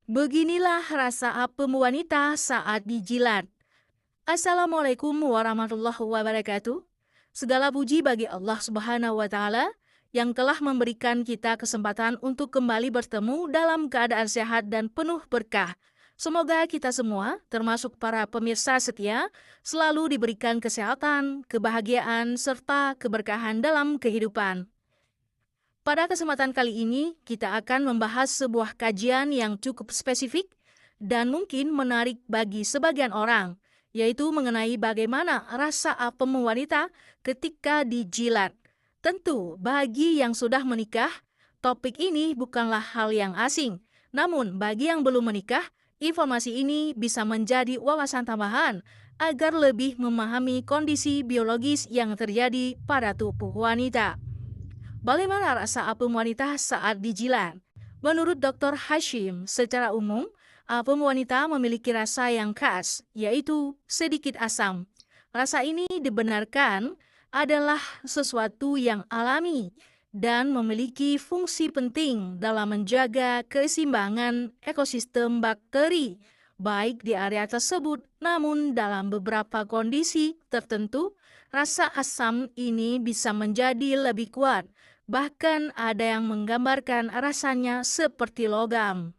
Beginilah rasa apem wanita saat dijilat. Assalamualaikum warahmatullahi wabarakatuh. Segala puji bagi Allah Subhanahu wa Ta'ala yang telah memberikan kita kesempatan untuk kembali bertemu dalam keadaan sehat dan penuh berkah. Semoga kita semua, termasuk para pemirsa setia, selalu diberikan kesehatan, kebahagiaan, serta keberkahan dalam kehidupan. Pada kesempatan kali ini, kita akan membahas sebuah kajian yang cukup spesifik dan mungkin menarik bagi sebagian orang, yaitu mengenai bagaimana rasa apem wanita ketika dijilat. Tentu, bagi yang sudah menikah, topik ini bukanlah hal yang asing. Namun, bagi yang belum menikah, informasi ini bisa menjadi wawasan tambahan agar lebih memahami kondisi biologis yang terjadi pada tubuh wanita. Bagaimana rasa apem wanita saat dijilat? Menurut Dr. Hashim, secara umum, apem wanita memiliki rasa yang khas, yaitu sedikit asam. Rasa ini dibenarkan adalah sesuatu yang alami dan memiliki fungsi penting dalam menjaga keseimbangan ekosistem bakteri, baik di area tersebut, namun dalam beberapa kondisi tertentu, rasa asam ini bisa menjadi lebih kuat. Bahkan ada yang menggambarkan rasanya seperti logam.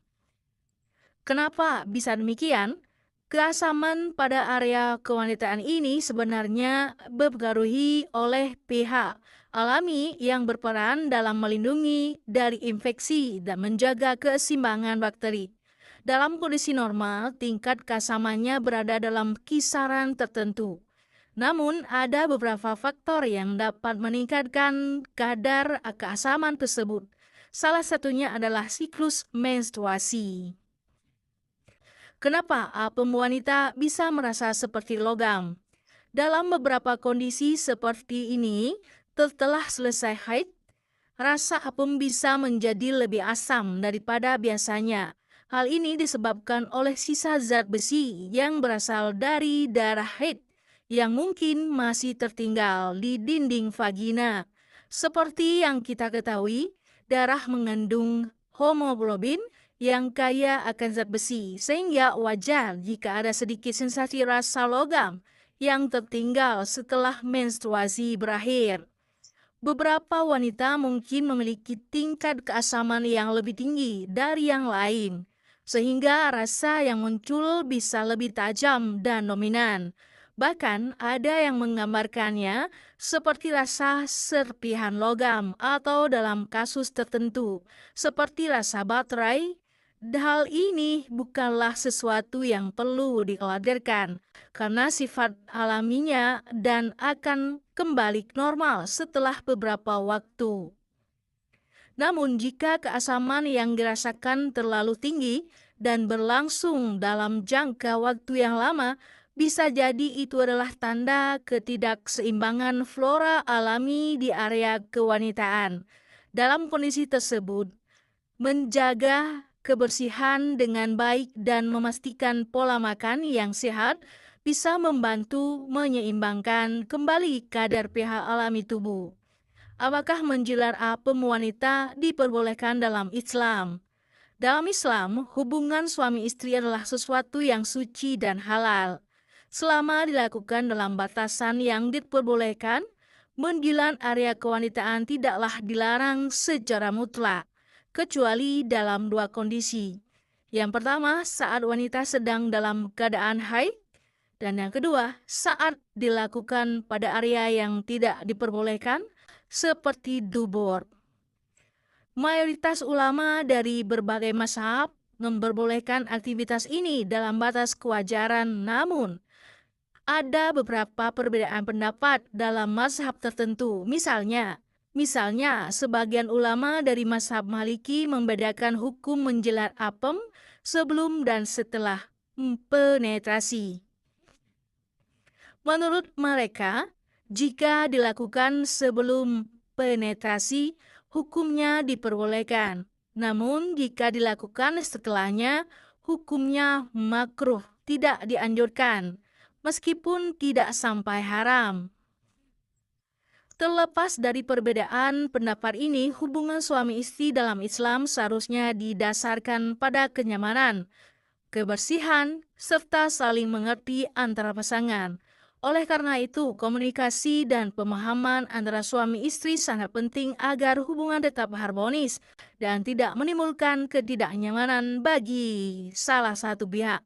Kenapa bisa demikian? Keasaman pada area kewanitaan ini sebenarnya dipengaruhi oleh pH alami yang berperan dalam melindungi dari infeksi dan menjaga keseimbangan bakteri. Dalam kondisi normal, tingkat keasamannya berada dalam kisaran tertentu. Namun, ada beberapa faktor yang dapat meningkatkan kadar keasaman tersebut. Salah satunya adalah siklus menstruasi. Kenapa apem wanita bisa merasa seperti logam? Dalam beberapa kondisi seperti ini, setelah selesai haid, rasa apem bisa menjadi lebih asam daripada biasanya. Hal ini disebabkan oleh sisa zat besi yang berasal dari darah haid yang mungkin masih tertinggal di dinding vagina. Seperti yang kita ketahui, darah mengandung hemoglobin yang kaya akan zat besi, sehingga wajar jika ada sedikit sensasi rasa logam yang tertinggal setelah menstruasi berakhir. Beberapa wanita mungkin memiliki tingkat keasaman yang lebih tinggi dari yang lain, sehingga rasa yang muncul bisa lebih tajam dan dominan. Bahkan ada yang menggambarkannya seperti rasa serpihan logam atau dalam kasus tertentu, seperti rasa baterai. Hal ini bukanlah sesuatu yang perlu dikhawatirkan, karena sifat alaminya dan akan kembali normal setelah beberapa waktu. Namun jika keasaman yang dirasakan terlalu tinggi dan berlangsung dalam jangka waktu yang lama, bisa jadi itu adalah tanda ketidakseimbangan flora alami di area kewanitaan. Dalam kondisi tersebut, menjaga kebersihan dengan baik dan memastikan pola makan yang sehat bisa membantu menyeimbangkan kembali kadar pH alami tubuh. Apakah menjilat apem wanita diperbolehkan dalam Islam? Dalam Islam, hubungan suami istri adalah sesuatu yang suci dan halal. Selama dilakukan dalam batasan yang diperbolehkan, menjilat area kewanitaan tidaklah dilarang secara mutlak, kecuali dalam dua kondisi. Yang pertama, saat wanita sedang dalam keadaan haid, dan yang kedua, saat dilakukan pada area yang tidak diperbolehkan, seperti dubur. Mayoritas ulama dari berbagai mazhab memperbolehkan aktivitas ini dalam batas kewajaran, namun ada beberapa perbedaan pendapat dalam mazhab tertentu. Misalnya, sebagian ulama dari mazhab Maliki membedakan hukum menjilat apem sebelum dan setelah penetrasi. Menurut mereka, jika dilakukan sebelum penetrasi, hukumnya diperbolehkan. Namun jika dilakukan setelahnya, hukumnya makruh, tidak dianjurkan, meskipun tidak sampai haram. Terlepas dari perbedaan pendapat ini, hubungan suami istri dalam Islam seharusnya didasarkan pada kenyamanan, kebersihan, serta saling mengerti antara pasangan. Oleh karena itu, komunikasi dan pemahaman antara suami istri sangat penting agar hubungan tetap harmonis dan tidak menimbulkan ketidaknyamanan bagi salah satu pihak.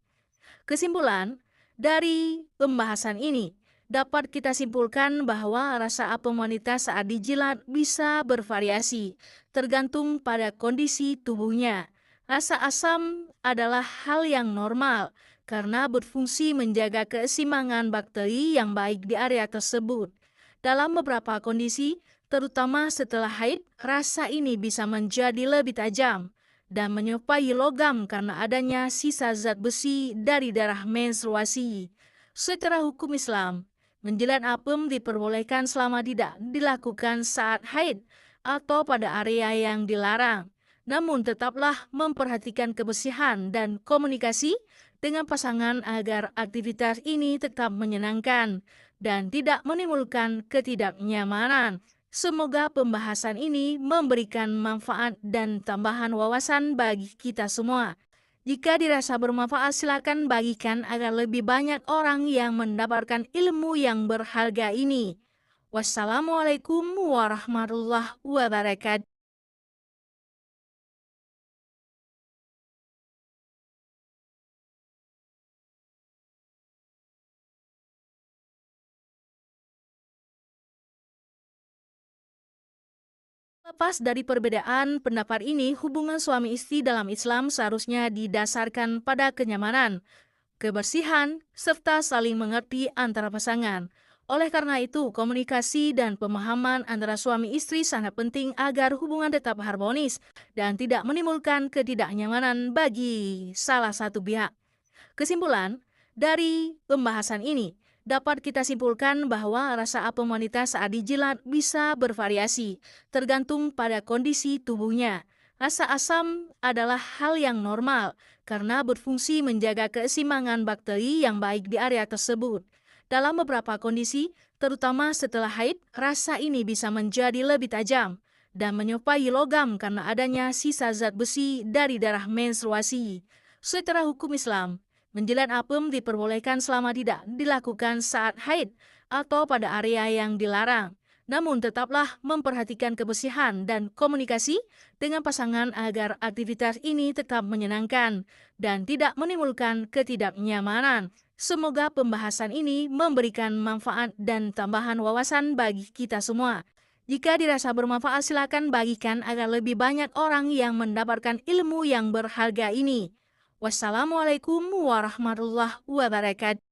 Kesimpulan dari pembahasan ini, dapat kita simpulkan bahwa rasa apem wanita saat dijilat bisa bervariasi, tergantung pada kondisi tubuhnya. Rasa asam adalah hal yang normal karena berfungsi menjaga keseimbangan bakteri yang baik di area tersebut. Dalam beberapa kondisi, terutama setelah haid, rasa ini bisa menjadi lebih tajam dan menyerupai logam karena adanya sisa zat besi dari darah menstruasi. Secara hukum Islam, menjilat apem diperbolehkan selama tidak dilakukan saat haid atau pada area yang dilarang. Namun tetaplah memperhatikan kebersihan dan komunikasi dengan pasangan agar aktivitas ini tetap menyenangkan dan tidak menimbulkan ketidaknyamanan. Semoga pembahasan ini memberikan manfaat dan tambahan wawasan bagi kita semua. Jika dirasa bermanfaat, silakan bagikan agar lebih banyak orang yang mendapatkan ilmu yang berharga ini. Wassalamualaikum warahmatullahi wabarakatuh. Lepas dari perbedaan pendapat ini, hubungan suami istri dalam Islam seharusnya didasarkan pada kenyamanan, kebersihan, serta saling mengerti antara pasangan. Oleh karena itu, komunikasi dan pemahaman antara suami istri sangat penting agar hubungan tetap harmonis dan tidak menimbulkan ketidaknyamanan bagi salah satu pihak. Kesimpulan dari pembahasan ini, dapat kita simpulkan bahwa rasa apem wanita saat dijilat bisa bervariasi, tergantung pada kondisi tubuhnya. Rasa asam adalah hal yang normal karena berfungsi menjaga keseimbangan bakteri yang baik di area tersebut. Dalam beberapa kondisi, terutama setelah haid, rasa ini bisa menjadi lebih tajam dan menyerupai logam karena adanya sisa zat besi dari darah menstruasi. Secara hukum Islam, menjilat apem diperbolehkan selama tidak dilakukan saat haid atau pada area yang dilarang. Namun tetaplah memperhatikan kebersihan dan komunikasi dengan pasangan agar aktivitas ini tetap menyenangkan dan tidak menimbulkan ketidaknyamanan. Semoga pembahasan ini memberikan manfaat dan tambahan wawasan bagi kita semua. Jika dirasa bermanfaat, silakan bagikan agar lebih banyak orang yang mendapatkan ilmu yang berharga ini. Wassalamualaikum warahmatullahi wabarakatuh.